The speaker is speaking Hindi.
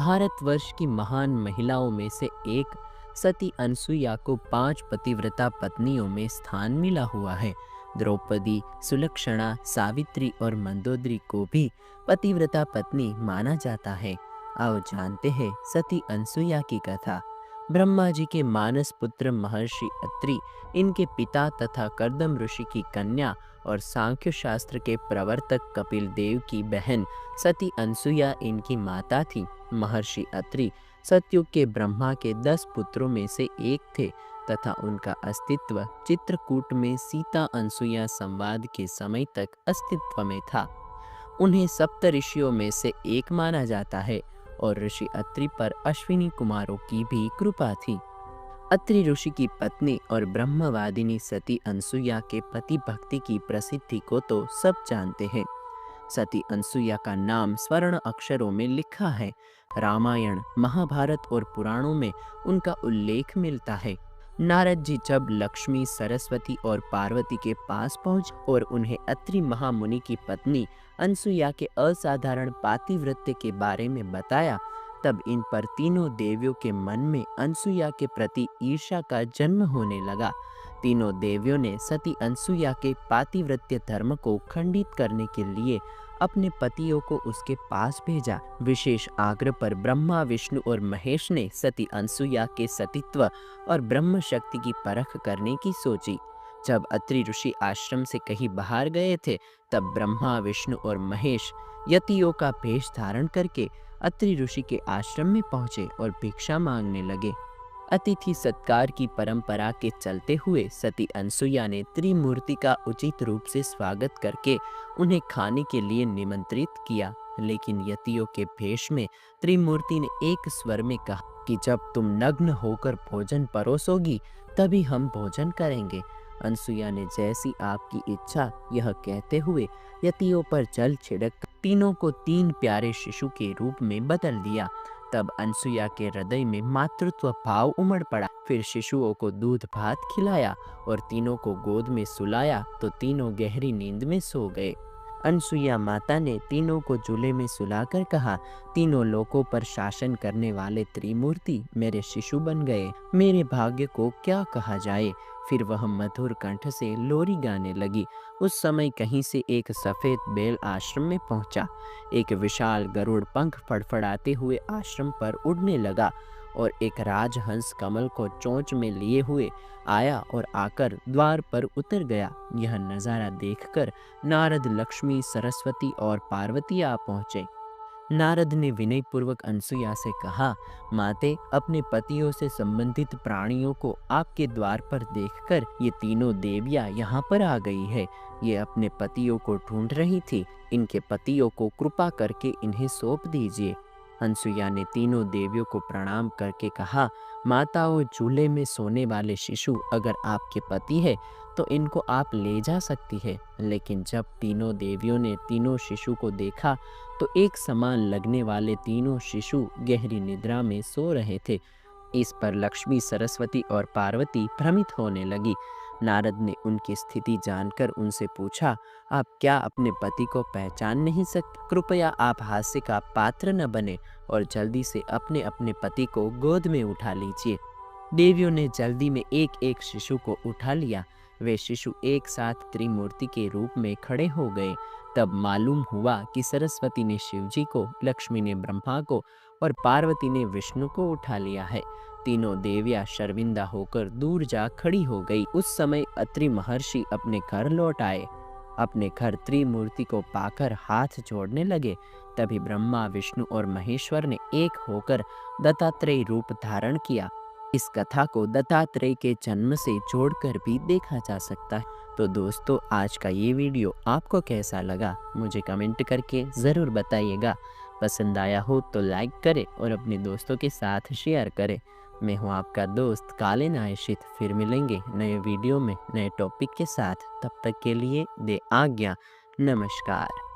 भारतवर्ष की महान महिलाओं में से एक सती अनसुईया को 5 पतिव्रता पत्नियों में स्थान मिला हुआ है। द्रौपदी, सुलक्षणा, सावित्री और मंदोदरी को भी पतिव्रता पत्नी माना जाता है। आओ जानते हैं सती अनसुईया की कथा। ब्रह्मा जी के मानस पुत्र महर्षि अत्रि, इनके पिता तथा कर्दम ऋषि की कन्या और सांख्य शास्त्र के प्रवर्तक कपिल देव की बहन सती अनसुईया इनकी माता थी। महर्षि अत्रि सतयुग के ब्रह्मा के 10 पुत्रों में से एक थे तथा उनका अस्तित्व चित्रकूट में सीता अनसुईया संवाद के समय तक अस्तित्व में था। उन्हें सप्त ऋषियों में से एक माना जाता है और ऋषि अत्रि पर अश्विनी कुमारों की भी कृपा थी। अत्रि ऋषि की पत्नी और ब्रह्मवादिनी सती अनसुईया के पति भक्ति की प्रसिद्धि को तो सब जानते हैं। सती अनसुईया का नाम स्वर्ण अक्षरों में लिखा है। रामायण, महाभारत और पुराणों में उनका उल्लेख मिलता है। नारद जी जब लक्ष्मी, सरस्वती और पार्वती के पास पहुंच और उन्हें अत्रि महामुनि की पत्नी अनसुईया के असाधारण पातिव्रत्य के बारे में बताया, तब इन पर तीनों देवियों के मन में अनसुईया के प्रति ईर्ष्या का जन्म होने लगा। तीनों देवियों ने सती अनसुईया के पातिव्रत्य धर्म को खंडित करने के लिए अपने पतियों को उसके पास भेजा। विशेष आग्रह पर ब्रह्मा, विष्णु और महेश ने सती अनसुईया के सतीत्व और ब्रह्म शक्ति की परख करने की सोची। जब अत्रि ऋषि आश्रम से कहीं बाहर गए थे, तब ब्रह्मा, विष्णु और महेश यतियों का भेष धारण करके अत्रि ऋषि के आश्रम में पहुंचे और भिक्षा मांगने लगे। अतिथि सत्कार की परंपरा के चलते हुए सती अनसुईया ने त्रिमूर्ति का उचित रूप से स्वागत करके उन्हें खाने के लिए निमंत्रित किया, लेकिन यतियों के भेष में त्रिमूर्ति ने एक स्वर में कहा कि जब तुम नग्न होकर भोजन परोसोगी तभी हम भोजन करेंगे। अनसुईया ने जैसी आपकी इच्छा यह कहते हुए यतियों पर जल छिड़क तीनों को 3 प्यारे शिशु के रूप में बदल दिया। तब अनसुईया के हृदय में मातृत्व भाव उमड़ पड़ा। फिर शिशुओं को दूध भात खिलाया और तीनों को गोद में सुलाया तो तीनों गहरी नींद में सो गए। अनसुईया माता ने तीनों को झूले में सुलाकर कहा, तीनों लोकों पर शासन करने वाले त्रिमूर्ति मेरे शिशु बन गए, मेरे भाग्य को क्या कहा जाए। फिर वह मधुर कंठ से लोरी गाने लगी। उस समय कहीं से एक सफेद बैल आश्रम में पहुंचा। एक विशाल गरुड़ पंख फड़फड़ाते हुए आश्रम पर उड़ने लगा और एक राजहंस कमल को चोंच में लिए हुए आया और आकर द्वार पर उतर गया। यह नज़ारा देखकर नारद, लक्ष्मी, सरस्वती और पार्वती आ पहुँचे। नारद ने विनय पूर्वक अनसुईया से कहा, माते, अपने पतियों से संबंधित प्राणियों को आपके द्वार पर देखकर ये तीनों देवियां यहाँ पर आ गई है। ये अपने पतियों को ढूंढ रही थी। इनके पतियों को कृपा करके इन्हें सौंप दीजिए। अनसुईया ने तीनों देवियों को प्रणाम करके कहा, माताओं, झूले में सोने वाले शिशु अगर आपके पति है तो इनको आप ले जा सकती है। लेकिन जब तीनों देवियों ने तीनों शिशु को देखा तो एक समान लगने वाले तीनों शिशु गहरी निद्रा में सो रहे थे। इस पर लक्ष्मी, सरस्वती और पार्वती भ्रमित होने लगी। नारद ने उनकी स्थिति जानकर उनसे पूछा, आप क्या अपने पति को पहचान नहीं सकते? कृपया आप हास्य का पात्र न बने और जल्दी से अपने अपने पति को गोद में उठा लीजिए। देवियों ने जल्दी में एक एक शिशु को उठा लिया। वे शिशु एक साथ त्रिमूर्ति के रूप में खड़े हो गए। तब मालूम हुआ कि सरस्वती ने शिवजी को, लक्ष्मी ने ब्रह्मा को और पार्वती ने विष्णु को उठा लिया है। तीनों देवियां शर्मिंदा होकर दूर जा खड़ी हो गई। उस समय अत्रि महर्षि अपने घर लौट आए। अपने घर त्रिमूर्ति को पाकर हाथ जोड़ने लगे। तभी ब्रह्मा, विष्णु और महेश्वर ने एक होकर दत्तात्रेय रूप धारण किया। इस कथा को दत्तात्रेय के जन्म से जोड़कर भी देखा जा सकता है। तो दोस्तों, आज का ये वीडियो आपको कैसा लगा मुझे कमेंट करके ज़रूर बताइएगा। पसंद आया हो तो लाइक करें और अपने दोस्तों के साथ शेयर करें। मैं हूँ आपका दोस्त कालीन आयशित। फिर मिलेंगे नए वीडियो में नए टॉपिक के साथ। तब तक के लिए दे आज्ञा। नमस्कार।